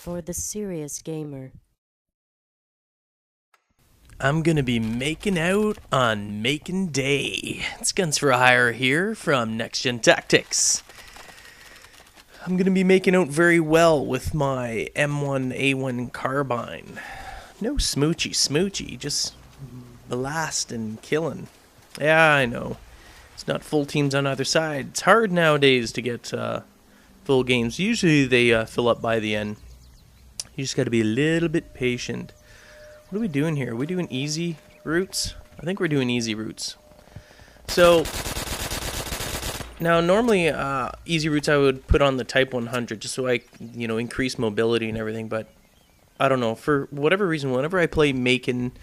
for the serious gamer. I'm gonna be making out on Makin Day. It's Guns for Hire here from Next Gen Tactics. I'm gonna be making out very well with my M1A1 carbine. No smoochy, just blast and killing. Yeah, I know. It's not full teams on either side. It's hard nowadays to get full games. Usually they fill up by the end. You just gotta be a little bit patient. What are we doing here? Are we doing easy routes? I think we're doing easy routes. So, now normally easy routes I would put on the Type 100 just so I, increase mobility and everything, but I don't know. For whatever reason, whenever I play Makin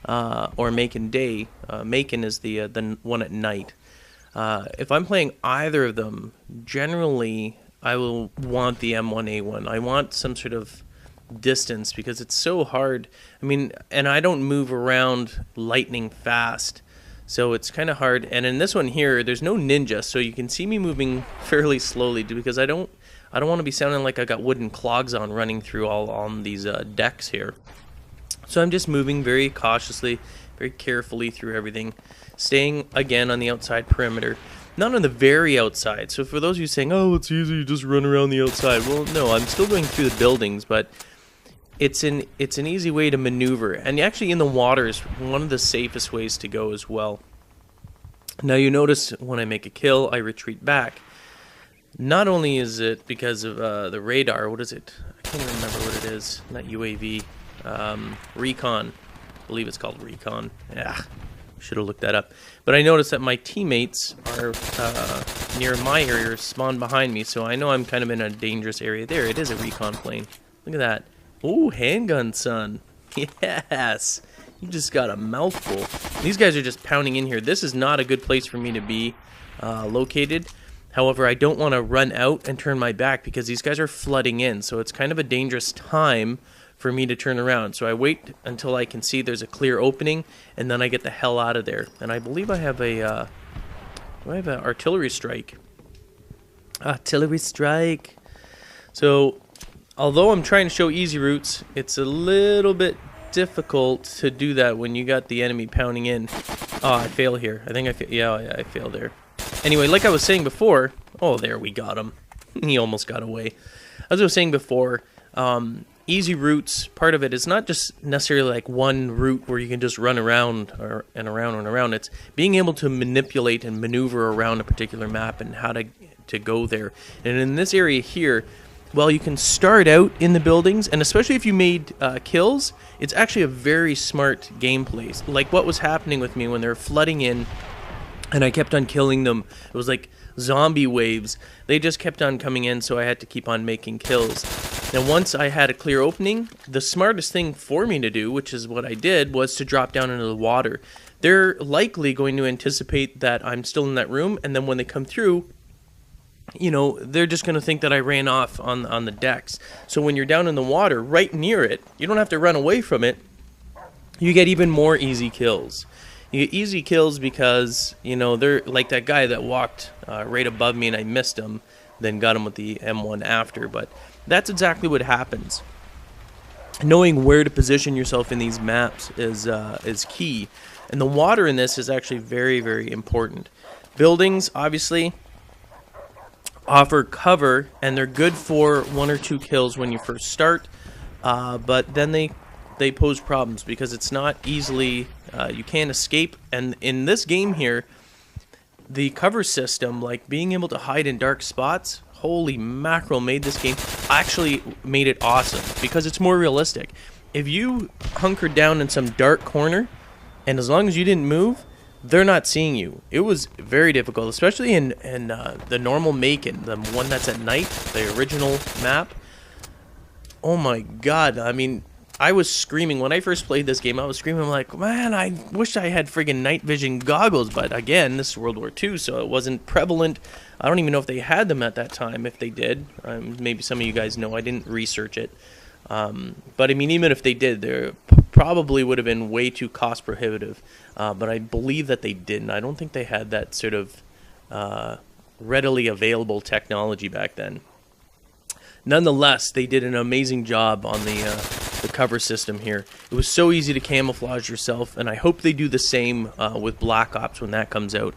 or Makin Day, Makin is the one at night. If I'm playing either of them, generally I will want the M1A1. I want some sort of distance because it's so hard. I mean, and I don't move around lightning fast, so it's kind of hard. And in this one here, there's no ninja, so you can see me moving fairly slowly because I don't want to be sounding like I got wooden clogs on running through all on these decks here. So I'm just moving very cautiously, very carefully through everything, staying again on the outside perimeter. Not on the very outside. So for those of you saying, oh, it's easy, you just run around the outside. Well, no, I'm still going through the buildings, but it's an easy way to maneuver. And actually in the water is one of the safest ways to go as well. Now you notice when I make a kill, I retreat back. Not only is it because of the radar, what is it? I can't remember what it is. Not UAV. Recon. I believe it's called Recon. Yeah. Should have looked that up. But I noticed that my teammates are near my area, spawned behind me, so I know I'm kind of in a dangerous area. There, it is a recon plane. Look at that. Ooh, handgun, son. Yes. You just got a mouthful. These guys are just pounding in here. This is not a good place for me to be located. However, I don't want to run out and turn my back because these guys are flooding in, so it's kind of a dangerous time for me to turn around. So I wait until I can see there's a clear opening, and then I get the hell out of there. And I believe I have a, do I have an artillery strike? Artillery strike. So, although I'm trying to show easy routes, it's a little bit difficult to do that when you got the enemy pounding in. Oh, I fail here. I think yeah, I failed there. Anyway, like I was saying before, oh, there we got him. He almost got away. As I was saying before, easy routes, part of it is not just necessarily like one route where you can just run around and around. It's being able to manipulate and maneuver around a particular map and how to go there. And in this area here, well, you can start out in the buildings, and especially if you made kills, it's actually a very smart gameplay. Like what was happening with me when they were flooding in, and I kept on killing them. It was like zombie waves. They just kept on coming in, so I had to keep on making kills. Now, once I had a clear opening, the smartest thing for me to do, which is what I did, was to drop down into the water. They're likely going to anticipate that I'm still in that room, and then when they come through, they're just going to think that I ran off on the decks. So when you're down in the water, right near it, you don't have to run away from it. You get even more easy kills. You get easy kills because, they're like that guy that walked right above me and I missed him, then got him with the M1 after. But that's exactly what happens. Knowing where to position yourself in these maps is key. And the water in this is actually very, very important. Buildings, obviously, offer cover, and they're good for 1 or 2 kills when you first start, but then they pose problems because it's not easily, you can't escape. And in this game here, the cover system, like being able to hide in dark spots, holy mackerel, made this game, actually made it awesome because it's more realistic. If you hunkered down in some dark corner, and as long as you didn't move, they're not seeing you. It was very difficult, especially in the normal Makin, the one that's at night, the original map. Oh my god, I mean, I was screaming. When I first played this game, I was screaming like, man, I wish I had friggin' night vision goggles. But again, this is World War II, so it wasn't prevalent. I don't even know if they had them at that time, if they did. Maybe some of you guys know. I didn't research it. But I mean, even if they did, they probably would have been way too cost prohibitive. But I believe that they didn't. I don't think they had that sort of readily available technology back then. nonetheless, they did an amazing job on the cover system here. It was so easy to camouflage yourself, and I hope they do the same with Black Ops when that comes out.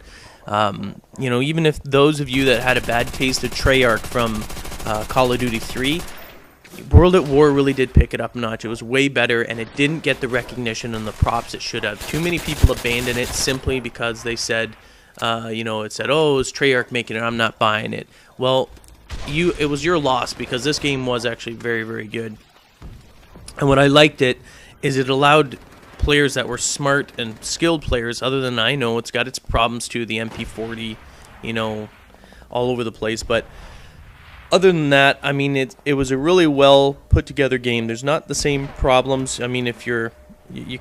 You know, even if those of you that had a bad taste of Treyarch from Call of Duty 3, World at War really did pick it up a notch. It was way better, and it didn't get the recognition and the props it should have. Too many people abandoned it simply because they said, you know, it said, oh, it's Treyarch making it, I'm not buying it. Well, it was your loss, because this game was actually very, very good. And what I liked it is it allowed players that were smart and skilled players, other than I know it's got its problems too, the MP40, you know, all over the place, but other than that, I mean, it was a really well put together game. There's not the same problems. I mean, if you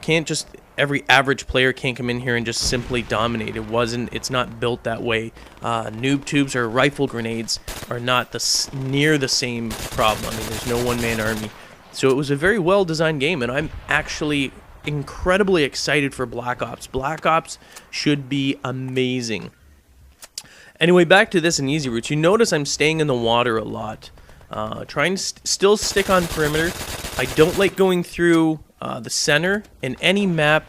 can't just, every average player can't come in here and just simply dominate. It's not built that way. Noob tubes or rifle grenades are not near the same problem. I mean, there's no one-man army. So it was a very well-designed game, and I'm actually incredibly excited for Black Ops. Black Ops should be amazing. Anyway, back to this in Easy Routes. You notice I'm staying in the water a lot. Trying to still stick on perimeter. I don't like going through the center. In any map,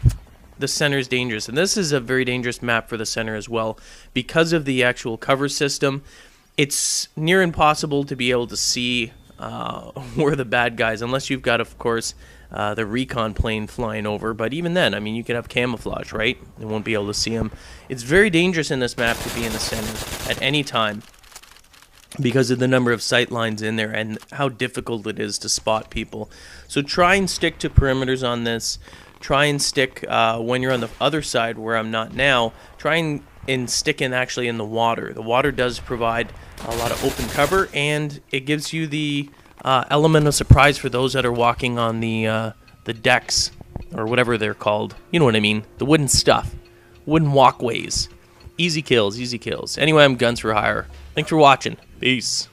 the center is dangerous. And this is a very dangerous map for the center as well. Because of the actual cover system, it's near impossible to be able to see where the bad guys, unless you've got, of course, the recon plane flying over. But even then, I mean, you could have camouflage, right? You won't be able to see them. It's very dangerous in this map to be in the center at any time because of the number of sight lines in there and how difficult it is to spot people. So try and stick to perimeters on this. Try and stick, when you're on the other side where I'm not now, try and stick in actually in the water. The water does provide a lot of open cover, and it gives you the element of surprise for those that are walking on the decks, or whatever they're called. You know what I mean? The wooden stuff. Wooden walkways. Easy kills, easy kills. Anyway, I'm Guns for Hire. Thanks for watching. Peace.